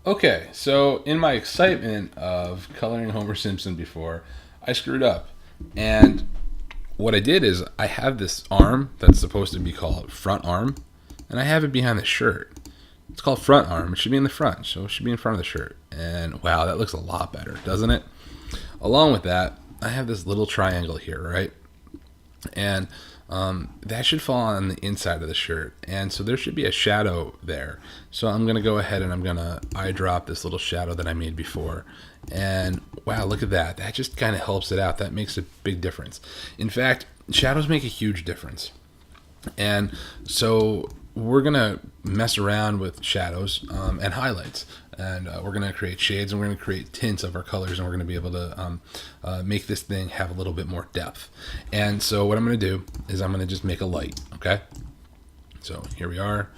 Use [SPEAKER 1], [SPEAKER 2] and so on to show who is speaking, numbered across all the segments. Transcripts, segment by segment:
[SPEAKER 1] Okay, so in my excitement of coloring Homer Simpson before, I screwed up. And what I did is I have this arm that's supposed to be called front arm, and I have it behind the shirt. It's called front arm. It should be in the front, so it should be in front of the shirt. And wow, that looks a lot better, doesn't it? Along with that, I have this little triangle here, right? And that should fall on the inside of the shirt, and so there should be a shadow there. So I'm gonna go ahead and I'm gonna eye drop this little shadow that I made before, and wow, look at that. That just kind of helps it out. That makes a big difference. In fact, shadows make a huge difference. And so we're going to mess around with shadows and highlights. And we're going to create shades, and we're going to create tints of our colors, and we're going to be able to make this thing have a little bit more depth. And so what I'm going to do is I'm going to just make a light, okay? So here we are.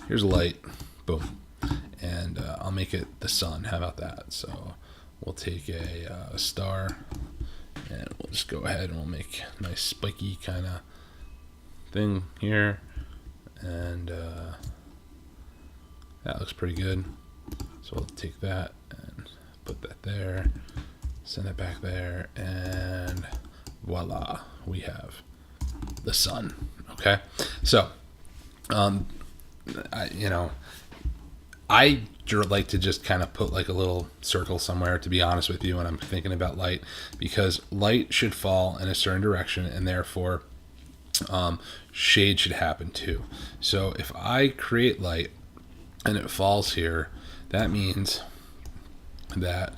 [SPEAKER 1] Here's a light. Boom. And I'll make it the sun. How about that? So we'll take a star, and we'll just go ahead and we'll make a nice spiky kind of thing here, and that looks pretty good. So we'll take that and put that there, send it back there, and voila, we have the sun. Okay, so I, you know, I like to just kind of put like a little circle somewhere, to be honest with you, when I'm thinking about light, because light should fall in a certain direction, and therefore shade should happen too. So if I create light and it falls here, that means that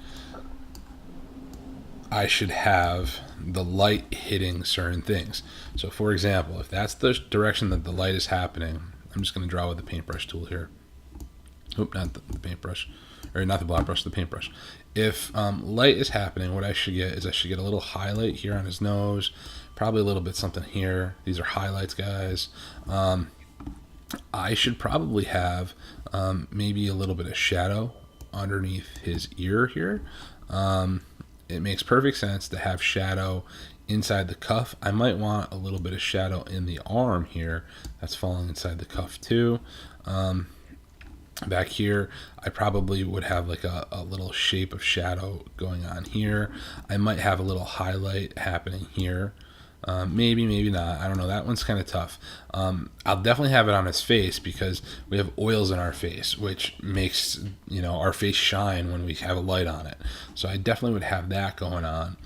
[SPEAKER 1] I should have the light hitting certain things. So for example, if that's the direction that the light is happening, I'm just going to draw with the paintbrush tool here. Oop, not the paintbrush, or not the block brush, the paintbrush. If light is happening, what I should get is I should get a little highlight here on his nose, probably a little bit something here. These are highlights, guys. I should probably have maybe a little bit of shadow underneath his ear here. It makes perfect sense to have shadow inside the cuff. I might want a little bit of shadow in the arm here. That's falling inside the cuff too. Back here, I probably would have like a little shape of shadow going on here. I might have a little highlight happening here. Maybe not. I don't know. That one's kind of tough. I'll definitely have it on his face because we have oils in our face, which makes our face shine when we have a light on it. So I definitely would have that going on.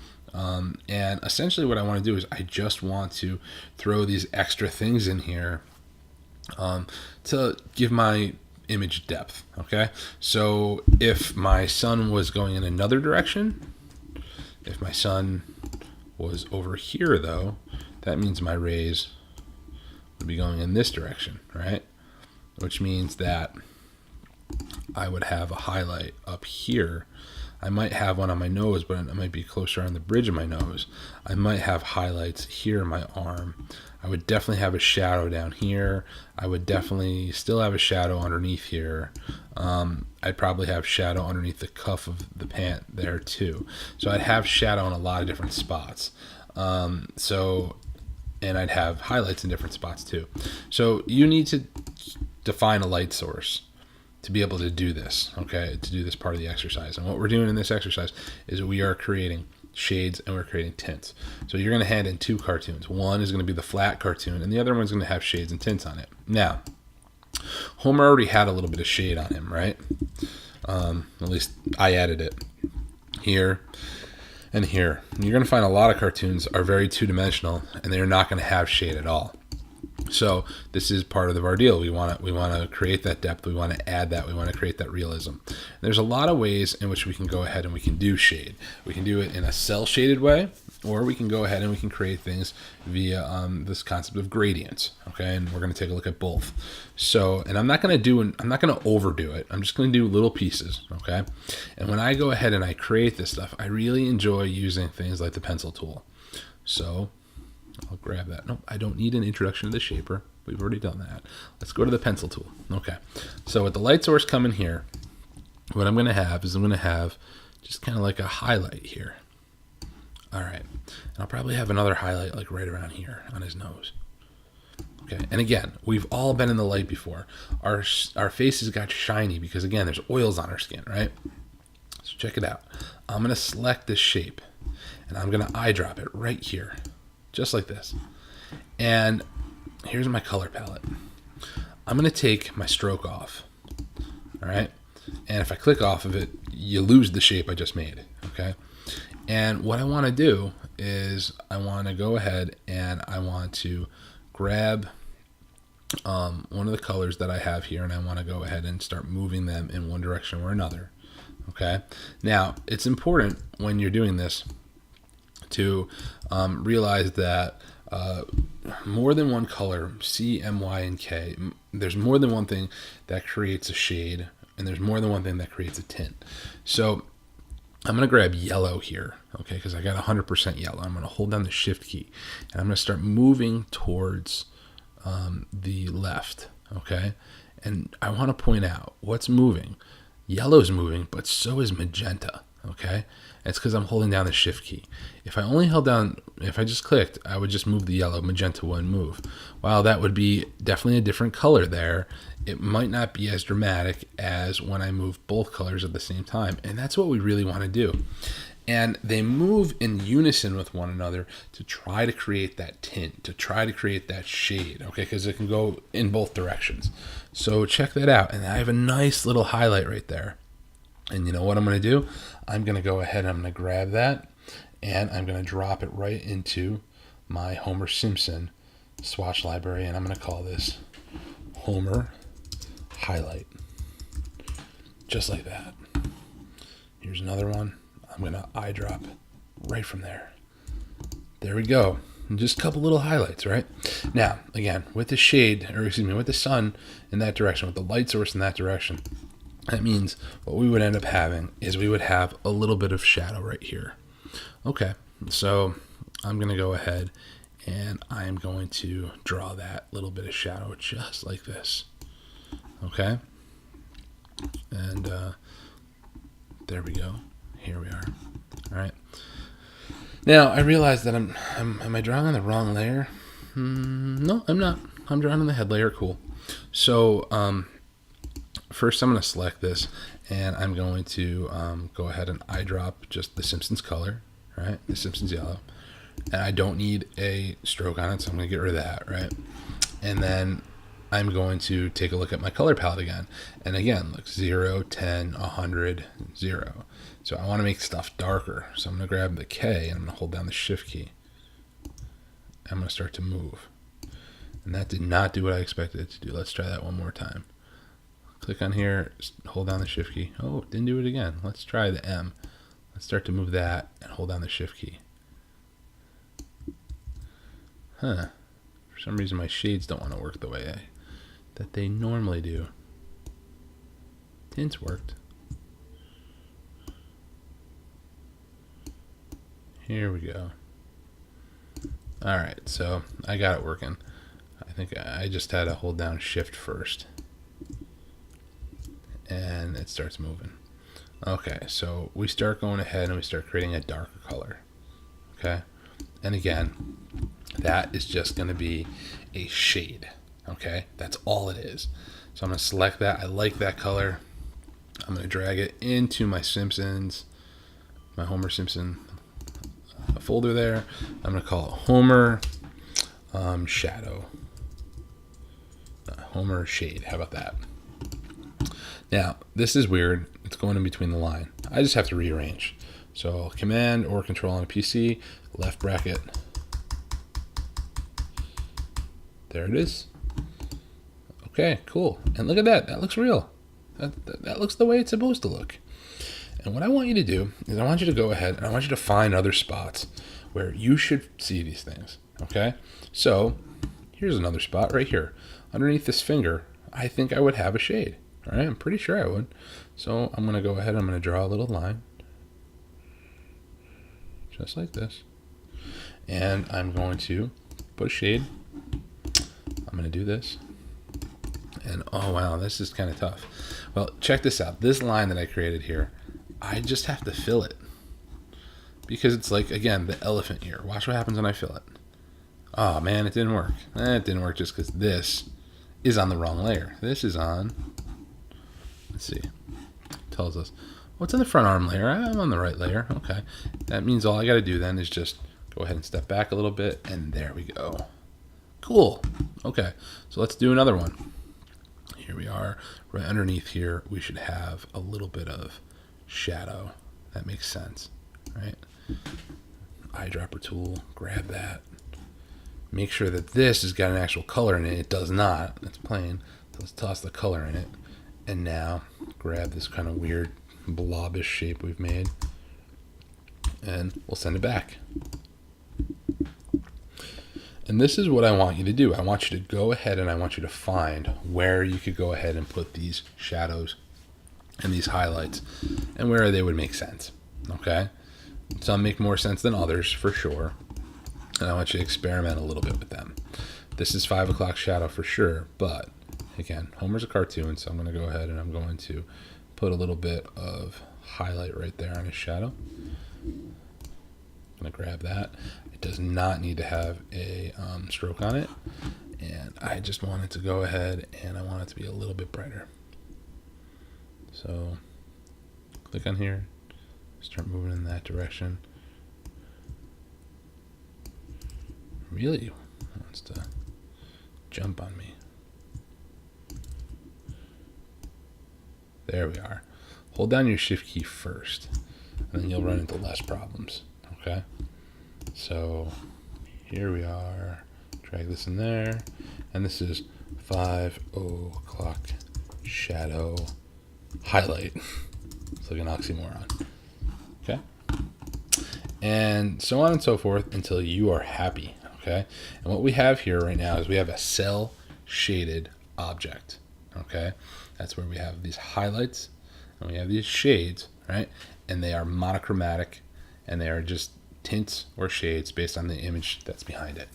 [SPEAKER 1] And essentially, what I want to do is I just want to throw these extra things in here to give my image depth. Okay, so if my sun was going in another direction, if my sun was over here though, that means my rays would be going in this direction, right? Which means that I would have a highlight up here. I might have one on my nose, but it might be closer on the bridge of my nose. I might have highlights here in my arm. I would definitely have a shadow down here. I would definitely still have a shadow underneath here. I'd probably have shadow underneath the cuff of the pant there too. So I'd have shadow in a lot of different spots. And I'd have highlights in different spots too. So you need to define a light source to be able to do this, okay, to do this part of the exercise. And what we're doing in this exercise is we are creating shades and we're creating tints. So you're going to hand in two cartoons. One is going to be the flat cartoon, and the other one's going to have shades and tints on it. Now, Homer already had a little bit of shade on him, right? At least I added it here and here. You're going to find a lot of cartoons are very two-dimensional, and they're not going to have shade at all. So this is part of our deal. We want to create that depth. We want to add that. We want to create that realism. And there's a lot of ways in which we can go ahead and we can do shade. We can do it in a cell shaded way, or we can go ahead and we can create things via this concept of gradients. Okay, and we're going to take a look at both. So, and I'm not going to overdo it. I'm just going to do little pieces. Okay, and when I go ahead and I create this stuff, I really enjoy using things like the pencil tool. So I'll grab that. Nope, I don't need an introduction to the shaper. We've already done that. Let's go to the pencil tool. Okay, so with the light source coming here, what I'm going to have is I'm going to have just kind of like a highlight here. All right, and I'll probably have another highlight like right around here on his nose. Okay, and again, we've all been in the light before. Our faces got shiny because again, there's oils on our skin, right? So check it out. I'm gonna select this shape, and I'm gonna eyedrop it right here, just like this. And here's my color palette. I'm gonna take my stroke off. All right, and if I click off of it, you lose the shape I just made. Okay, and what I want to do is I want to go ahead and I want to grab one of the colors that I have here, and I want to go ahead and start moving them in one direction or another. Okay, now it's important when you're doing this to realize that more than one color, C, M, Y, and K, there's more than one thing that creates a shade, and there's more than one thing that creates a tint. So I'm going to grab yellow here, okay, because I got 100% yellow. I'm going to hold down the shift key, and I'm going to start moving towards the left, okay? And I want to point out what's moving. Yellow's moving, but so is magenta, okay? It's because I'm holding down the shift key. If I only held down, if I just clicked, I would just move the yellow. Magenta wouldn't move. While that would be definitely a different color there, it might not be as dramatic as when I move both colors at the same time. And that's what we really want to do. And they move in unison with one another to try to create that tint, to try to create that shade, okay? Because it can go in both directions. So check that out. And I have a nice little highlight right there. And you know what I'm going to do? I'm going to go ahead and I'm going to grab that, and I'm going to drop it right into my Homer Simpson swatch library, and I'm going to call this Homer Highlight. Just like that. Here's another one. I'm going to eyedrop right from there. There we go. And just a couple little highlights, right? Now, again, with the shade, or excuse me, with the sun in that direction, with the light source in that direction, that means what we would end up having is we would have a little bit of shadow right here. Okay, so I'm going to go ahead and I'm going to draw that little bit of shadow just like this. Okay, and there we go. Here we are. All right. Now I realize that am I drawing on the wrong layer? No, I'm not. I'm drawing on the head layer. Cool. So first I'm going to select this, and I'm going to go ahead and eyedrop just the Simpsons color, right? The Simpsons yellow. And I don't need a stroke on it, so I'm going to get rid of that, right? And then I'm going to take a look at my color palette again. And again, look, 0, 10, 100, 0. So I want to make stuff darker. So I'm going to grab the K, and I'm going to hold down the shift key. I'm going to start to move. And that did not do what I expected it to do. Let's try that one more time. Click on here, hold down the shift key. Oh, didn't do it again. Let's try the M. Let's start to move that and hold down the shift key. Huh. For some reason my shades don't want to work the way that they normally do. Tints worked. Here we go. Alright, so I got it working. I think I just had to hold down shift first. And it starts moving. Okay, so we start going ahead and we start creating a darker color. Okay, and again, that is just going to be a shade. Okay, that's all it is. So I'm going to select that. I like that color. I'm going to drag it into my Simpsons, my Homer Simpson folder there. I'm going to call it Homer Shadow. Homer Shade. How about that? Now, this is weird. It's going in between the line. I just have to rearrange. So Command or Control on a PC, left bracket. There it is. Okay, cool. And look at that. That looks real. That looks the way it's supposed to look. And what I want you to do is I want you to go ahead and I want you to find other spots where you should see these things. Okay? So here's another spot right here. Underneath this finger, I think I would have a shade. All right, I'm pretty sure I would. So I'm going to go ahead and I'm going to draw a little line. Just like this. And I'm going to put a shade. I'm going to do this. And oh wow, this is kind of tough. Well, check this out. This line that I created here, I just have to fill it. Because it's like, again, the elephant ear. Watch what happens when I fill it. Oh man, it didn't work. It didn't work just because this is on the wrong layer. This is on, let's see, tells us, what's in the front arm layer? I'm on the right layer. Okay. That means all I got to do then is just go ahead and step back a little bit, and there we go. Cool. Okay, so let's do another one. Here we are. Right underneath here, we should have a little bit of shadow. That makes sense, right? Eyedropper tool, grab that. Make sure that this has got an actual color in it. It does not. It's plain. So let's toss the color in it. And now grab this kind of weird blobbish shape we've made, and we'll send it back. And this is what I want you to do. I want you to go ahead and I want you to find where you could go ahead and put these shadows and these highlights and where they would make sense. Okay? Some make more sense than others for sure. And I want you to experiment a little bit with them. This is 5 o'clock shadow for sure, but again, Homer's a cartoon, so I'm going to go ahead and I'm going to put a little bit of highlight right there on his shadow. I'm going to grab that. It does not need to have a stroke on it. And I just want it to go ahead and I want it to be a little bit brighter. So click on here, start moving in that direction. Really wants to jump on me. There we are. Hold down your shift key first, and then you'll run into less problems. Okay? So here we are. Drag this in there. And this is 5 o'clock shadow highlight. It's like an oxymoron. Okay? And so on and so forth until you are happy. Okay? And what we have here right now is we have a cell shaded object. Okay? That's where we have these highlights and we have these shades, right? And they are monochromatic and they are just tints or shades based on the image that's behind it.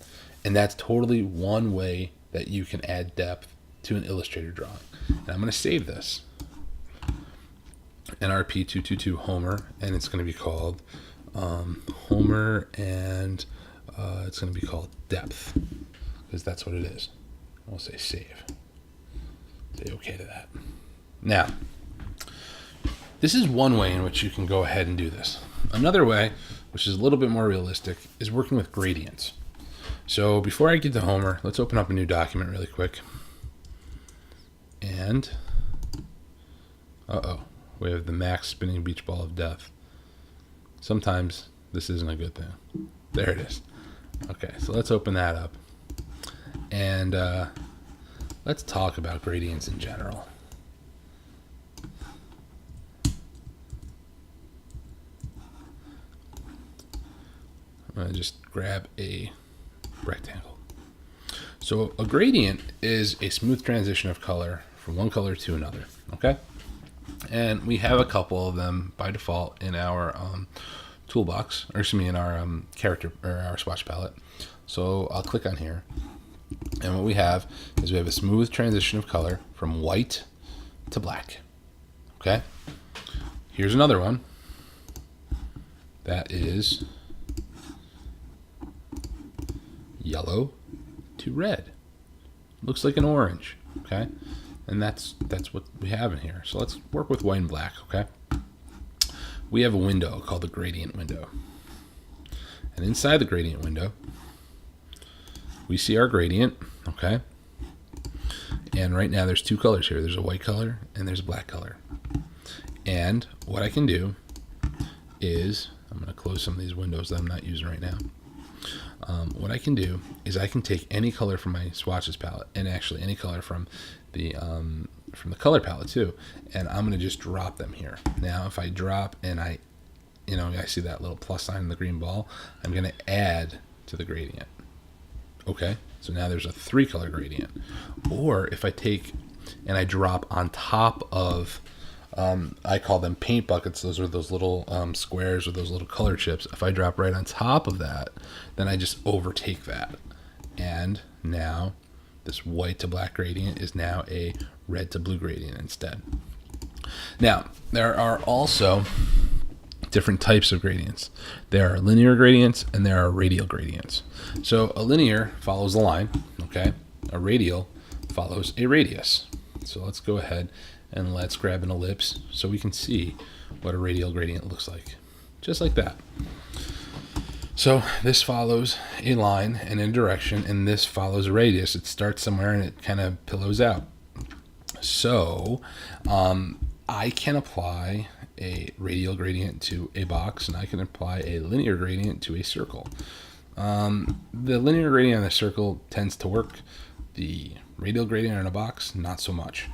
[SPEAKER 1] And that's totally one way that you can add depth to an Illustrator drawing. And I'm going to save this. NRP222 Homer, and it's going to be called Homer, and it's going to be called Depth, because that's what it is. We'll say save. Say okay to that. Now, this is one way in which you can go ahead and do this. Another way, which is a little bit more realistic, is working with gradients. So before I get to Homer, let's open up a new document really quick. And, we have the max spinning beach ball of death. Sometimes this isn't a good thing. There it is. Okay, so let's open that up. And let's talk about gradients in general. I'm going to just grab a rectangle. So a gradient is a smooth transition of color from one color to another. Okay? And we have a couple of them by default in our toolbox, or excuse me, in our character or our swatch palette. So I'll click on here. And what we have is we have a smooth transition of color from white to black. Okay? Here's another one. That is yellow to red. Looks like an orange. Okay? And that's what we have in here. So let's work with white and black, okay? We have a window called the gradient window. And inside the gradient window, we see our gradient, okay? And right now there's two colors here. There's a white color and there's a black color. And what I can do is, I'm going to close some of these windows that I'm not using right now. What I can do is I can take any color from my swatches palette, and actually any color from the color palette too, and I'm going to just drop them here. Now if I drop and I see that little plus sign in the green ball, I'm going to add to the gradient. Okay, so now there's a 3-color gradient. Or if I take and I drop on top of, I call them paint buckets. Those are those little squares or those little color chips. If I drop right on top of that, then I just overtake that. And now this white to black gradient is now a red to blue gradient instead. Now, there are also different types of gradients. There are linear gradients and there are radial gradients. So a linear follows a line, okay? A radial follows a radius. So let's go ahead and let's grab an ellipse so we can see what a radial gradient looks like. Just like that. So this follows a line and a direction, and this follows a radius. It starts somewhere and it kind of pillows out. So I can apply a radial gradient to a box, and I can apply a linear gradient to a circle. The linear gradient on the circle tends to work. The radial gradient on a box, not so much.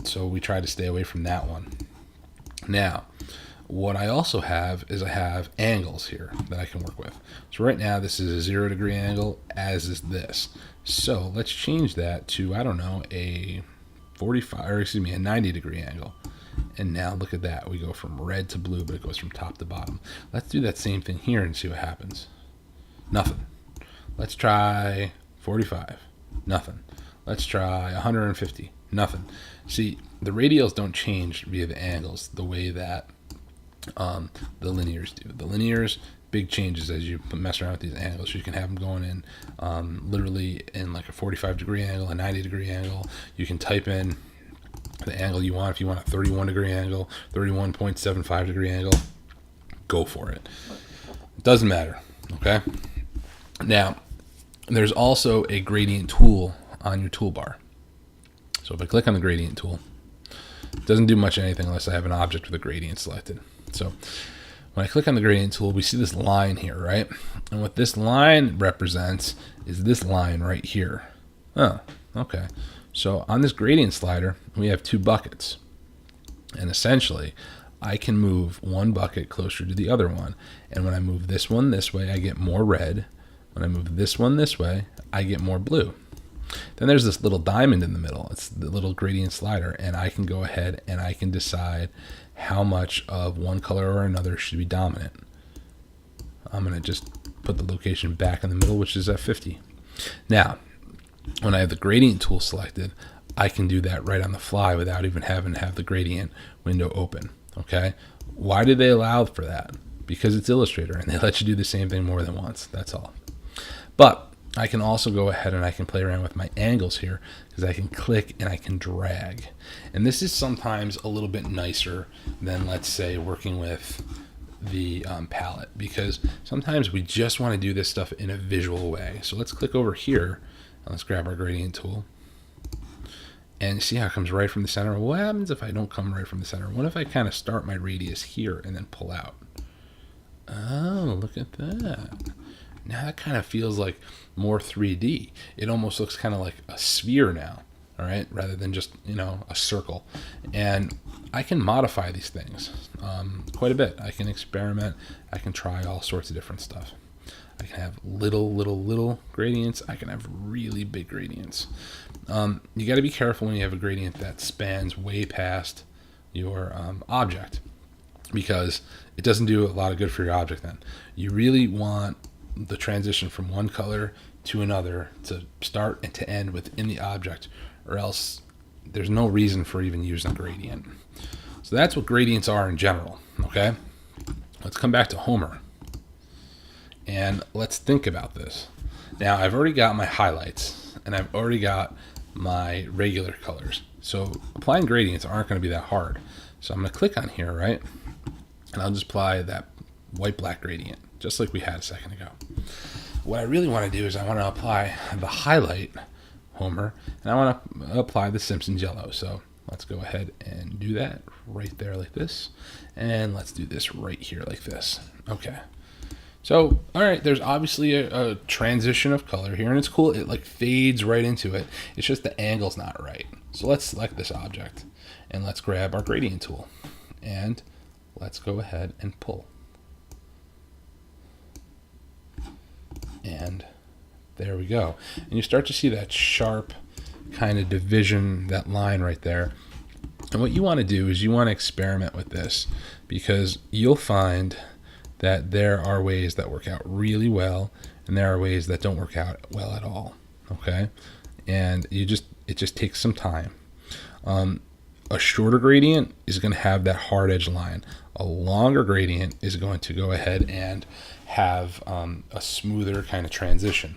[SPEAKER 1] So we try to stay away from that one. Now, what I also have is I have angles here that I can work with. So right now this is a 0 degree angle, as is this. So let's change that to, I don't know, a 90 degree angle. And now look at that. We go from red to blue, but it goes from top to bottom. Let's do that same thing here and see what happens. Nothing. Let's try 45. Nothing. Let's try 150. Nothing. See, the radials don't change via the angles the way that the linears do. The linears, big changes as you mess around with these angles. You can have them going in literally in like a 45 degree angle, a 90 degree angle. You can type in the angle you want. If you want a 31 degree angle, 31.75 degree angle, go for it. It doesn't matter, okay? Now, there's also a gradient tool on your toolbar. So if I click on the gradient tool, it doesn't do much anything unless I have an object with a gradient selected. So when I click on the gradient tool, we see this line here, right? And what this line represents is this line right here. Oh, okay. So on this gradient slider, we have two buckets. And essentially, I can move one bucket closer to the other one. And when I move this one this way, I get more red. When I move this one this way, I get more blue. Then there's this little diamond in the middle. It's the little gradient slider, and I can go ahead and I can decide how much of one color or another should be dominant. I'm going to just put the location back in the middle, which is at 50. Now, when I have the gradient tool selected, I can do that right on the fly without even having to have the gradient window open. Okay? Why did they allow for that? Because it's Illustrator, and they let you do the same thing more than once. That's all. But I can also go ahead and I can play around with my angles here, because I can click and I can drag. And this is sometimes a little bit nicer than, let's say, working with the palette, because sometimes we just want to do this stuff in a visual way. So let's click over here and let's grab our gradient tool. And see how it comes right from the center? What happens if I don't come right from the center? What if I kind of start my radius here and then pull out? Oh, look at that. Now that kind of feels like more 3D. It almost looks kind of like a sphere now, all right, rather than just, a circle. And I can modify these things quite a bit. I can experiment. I can try all sorts of different stuff. I can have little gradients. I can have really big gradients. You got to be careful when you have a gradient that spans way past your object, because it doesn't do a lot of good for your object then. You really want the transition from one color to another to start and to end within the object, or else there's no reason for even using a gradient. So that's what gradients are in general, okay? Let's come back to Homer and let's think about this. Now, I've already got my highlights and I've already got my regular colors. So applying gradients aren't going to be that hard. So I'm going to click on here, right? And I'll just apply that white-black gradient, just like we had a second ago. What I really want to do is I want to apply the highlight Homer, and I want to apply the Simpsons yellow. So let's go ahead and do that right there like this. And let's do this right here like this. Okay. So, all right, there's obviously a transition of color here, and it's cool. It like fades right into it. It's just the angle's not right. So let's select this object, and let's grab our gradient tool, and let's go ahead and pull. And there we go. And you start to see that sharp kind of division, that line right there. And what you want to do is you want to experiment with this, because you'll find that there are ways that work out really well, and there are ways that don't work out well at all. Okay, and it just takes some time. a shorter gradient is going to have that hard edge line. A longer gradient is going to go ahead and have a smoother kind of transition.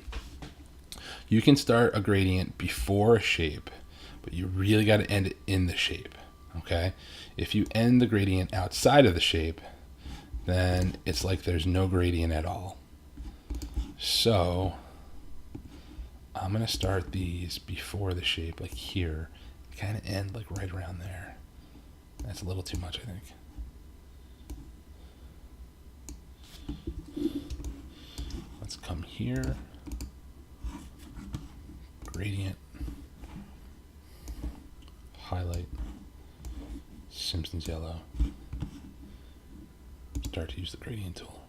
[SPEAKER 1] You can start a gradient before a shape, but you really got to end it in the shape, okay? If you end the gradient outside of the shape, then it's like there's no gradient at all. So I'm going to start these before the shape, like here, kind of end like right around there. That's a little too much, I think. Let's come here, gradient, highlight, Simpsons yellow, start to use the gradient tool.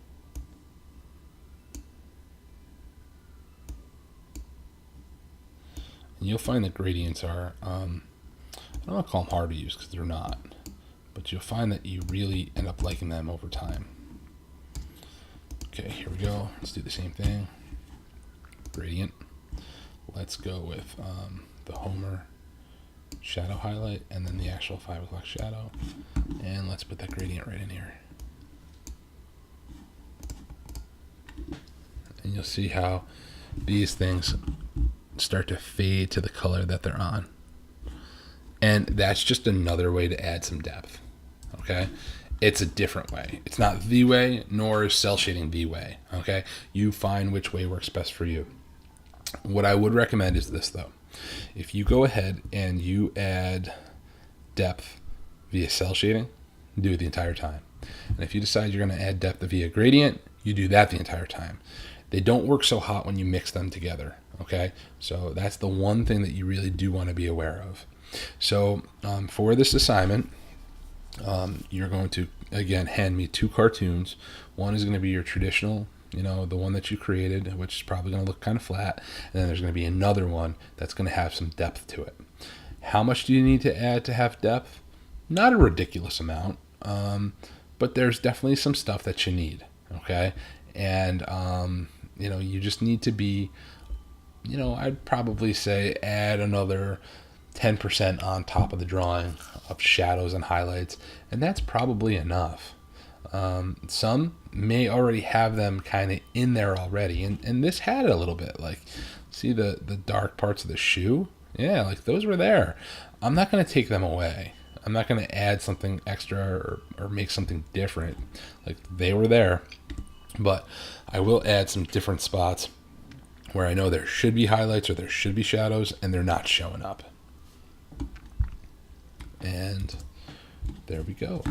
[SPEAKER 1] And you'll find that gradients are, I don't want to call them hard to use because they're not, but you'll find that you really end up liking them over time. Okay, here we go. Let's do the same thing. Gradient. Let's go with the Homer shadow highlight and then the actual 5 o'clock shadow. And let's put that gradient right in here. And you'll see how these things start to fade to the color that they're on. And that's just another way to add some depth. Okay? It's a different way. It's not the way, nor is cell shading the way. Okay? You find which way works best for you. What I would recommend is this, though. If you go ahead and you add depth via cell shading, do it the entire time. And if you decide you're going to add depth via gradient, you do that the entire time. They don't work so hot when you mix them together. Okay? So that's the one thing that you really do want to be aware of. So for this assignment, you're going to, again, hand me 2 cartoons. One is going to be your traditional, the one that you created, which is probably going to look kind of flat. And then there's going to be another one that's going to have some depth to it. How much do you need to add to have depth? Not a ridiculous amount, but there's definitely some stuff that you need, okay? And, you just need to be, I'd probably say add another 10% on top of the drawing of shadows and highlights, and that's probably enough. Some may already have them kind of in there already, and this had it a little bit. Like, see the dark parts of the shoe? Yeah, like those were there. I'm not going to take them away. I'm not going to add something extra or make something different. Like, they were there, but I will add some different spots where I know there should be highlights or there should be shadows, and they're not showing up. And there we go.